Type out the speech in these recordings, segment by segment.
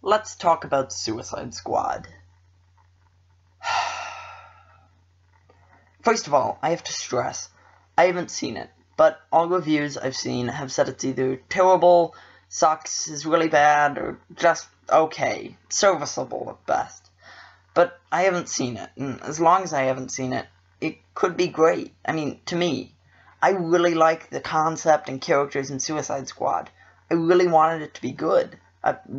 let's talk about Suicide Squad. First of all, I have to stress, I haven't seen it, but all reviews I've seen have said it's either terrible, sucks, is really bad, or just okay, serviceable at best. But I haven't seen it, and as long as I haven't seen it, it could be great. I mean, to me, I really like the concept and characters in Suicide Squad. I really wanted it to be good.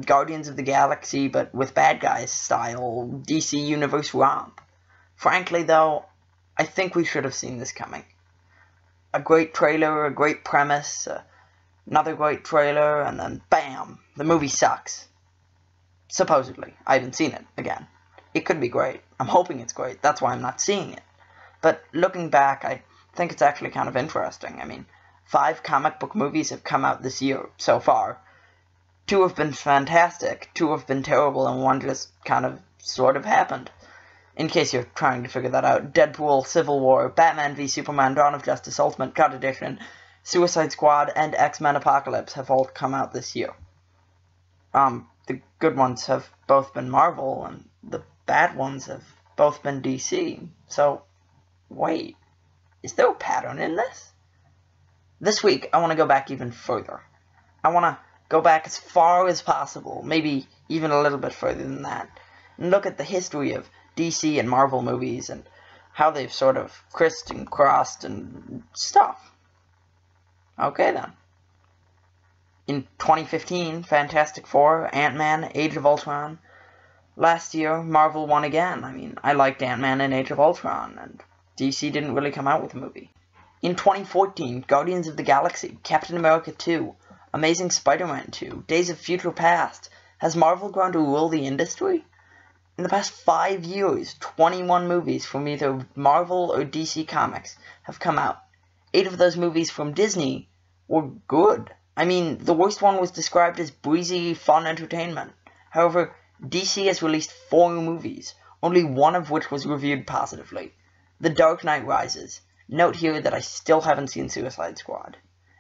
Guardians of the Galaxy, but with bad guys style, DC Universe romp. Frankly, though, I think we should have seen this coming. A great trailer, a great premise, another great trailer, and then BAM! The movie sucks. Supposedly. I haven't seen it, again. It could be great. I'm hoping it's great. That's why I'm not seeing it. But looking back, I think it's actually kind of interesting. I mean, 5 comic book movies have come out this year, so far. 2 have been fantastic, 2 have been terrible, and 1 just kind of, sort of happened. In case you're trying to figure that out, Deadpool, Civil War, Batman v Superman, Dawn of Justice, Ultimate Cut Edition, Suicide Squad, and X-Men Apocalypse have all come out this year. The good ones have both been Marvel, and the bad ones have both been DC. So, wait, is there a pattern in this? This week, I want to go back even further. I want to go back as far as possible, maybe even a little bit further than that, and look at the history of DC and Marvel movies and how they've sort of crissed and crossed and stuff. Okay then. In 2015, Fantastic Four, Ant-Man, Age of Ultron. Last year, Marvel won again. I mean, I liked Ant-Man and Age of Ultron, and DC didn't really come out with a movie. In 2014, Guardians of the Galaxy, Captain America 2, Amazing Spider-Man 2, Days of Future Past. Has Marvel grown to rule the industry? In the past 5 years, 21 movies from either Marvel or DC Comics have come out. 8 of those movies from Disney were good. I mean, the worst one was described as breezy, fun entertainment. However, DC has released 4 movies, only 1 of which was reviewed positively. The Dark Knight Rises. Note here that I still haven't seen Suicide Squad.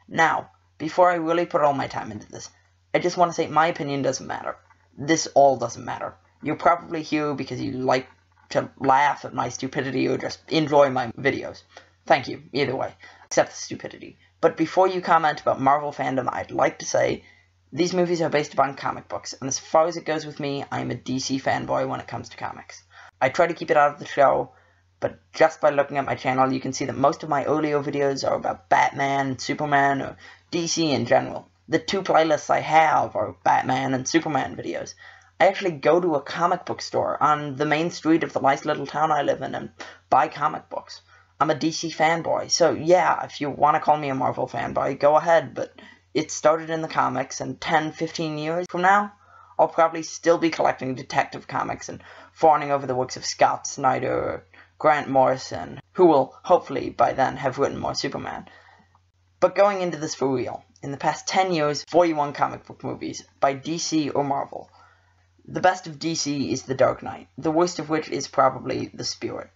Now, before I really put all my time into this, I just want to say my opinion doesn't matter. This all doesn't matter. You're probably here because you like to laugh at my stupidity or just enjoy my videos. Thank you, either way, except the stupidity. But before you comment about Marvel fandom, I'd like to say, these movies are based upon comic books, and as far as it goes with me, I'm a DC fanboy when it comes to comics. I try to keep it out of the show, but just by looking at my channel, you can see that most of my earlier videos are about Batman, Superman, or DC in general. The 2 playlists I have are Batman and Superman videos. I actually go to a comic book store on the main street of the nice little town I live in and buy comic books. I'm a DC fanboy, so yeah, if you want to call me a Marvel fanboy, go ahead, but it started in the comics, and 10-15 years from now, I'll probably still be collecting detective comics and fawning over the works of Scott Snyder or Grant Morrison, who will, hopefully, by then have written more Superman. But going into this for real, in the past 10 years, 41 comic book movies, by DC or Marvel. The best of DC is The Dark Knight, the worst of which is probably The Spirit.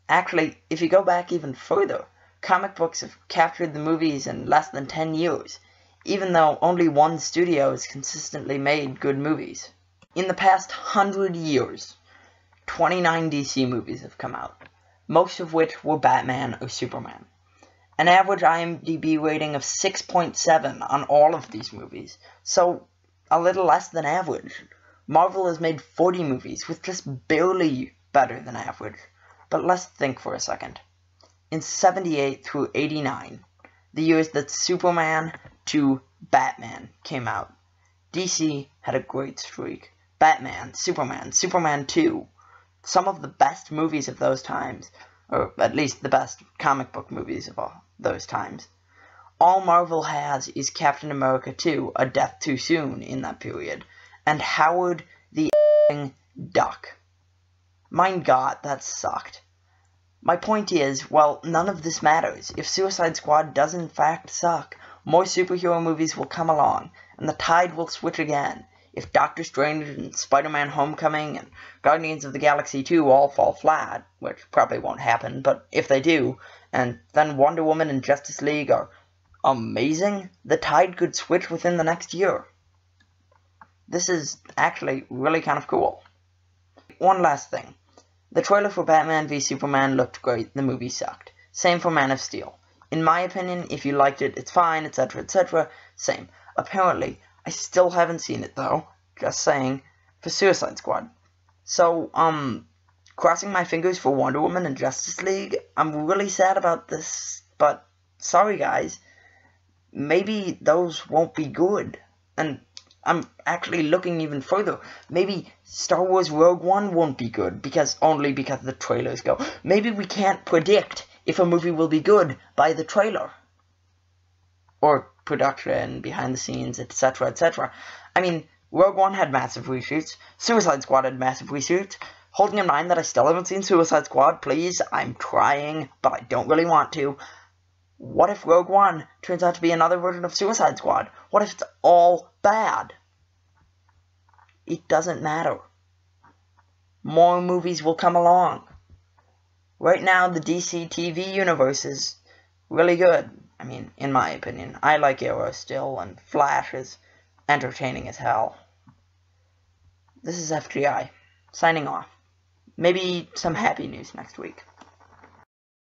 Actually, if you go back even further, comic books have captured the movies in less than 10 years, even though only one studio has consistently made good movies. In the past 100 years, 29 DC movies have come out, most of which were Batman or Superman. An average IMDb rating of 6.7 on all of these movies, so a little less than average. Marvel has made 40 movies with just barely better than average. But let's think for a second. In 78 through 89, the years that Superman to Batman came out, DC had a great streak. Batman, Superman 2, some of the best movies of those times, or at least the best comic book movies of all those times. All Marvel has is Captain America 2, A Death Too Soon in that period, and Howard the Duck. My god, that sucked. My point is, well, none of this matters. If Suicide Squad does in fact suck, more superhero movies will come along, and the tide will switch again. If Doctor Strange and Spider-Man Homecoming and Guardians of the Galaxy 2 all fall flat, which probably won't happen, but if they do, and then Wonder Woman and Justice League are amazing, the tide could switch within the next year. this is actually really kind of cool. One last thing. The trailer for Batman v Superman looked great, the movie sucked. Same for Man of Steel. In my opinion, if you liked it, it's fine, etc, etc. Same. Apparently, I still haven't seen it though, just saying, for Suicide Squad. So, crossing my fingers for Wonder Woman and Justice League. I'm really sad about this, but sorry guys. Maybe those won't be good. And I'm actually looking even further. Maybe Star Wars Rogue One won't be good, only because the trailers go. Maybe we can't predict if a movie will be good by the trailer. Or production, behind the scenes, etc, etc. I mean, Rogue One had massive reshoots. Suicide Squad had massive reshoots. Holding in mind that I still haven't seen Suicide Squad, please, I'm trying, but I don't really want to. What if Rogue One turns out to be another version of Suicide Squad? What if it's all bad? It doesn't matter. More movies will come along. Right now, the DC TV universe is really good. I mean, in my opinion. I like Arrow still, and Flash is entertaining as hell. This is FGI, signing off. Maybe some happy news next week.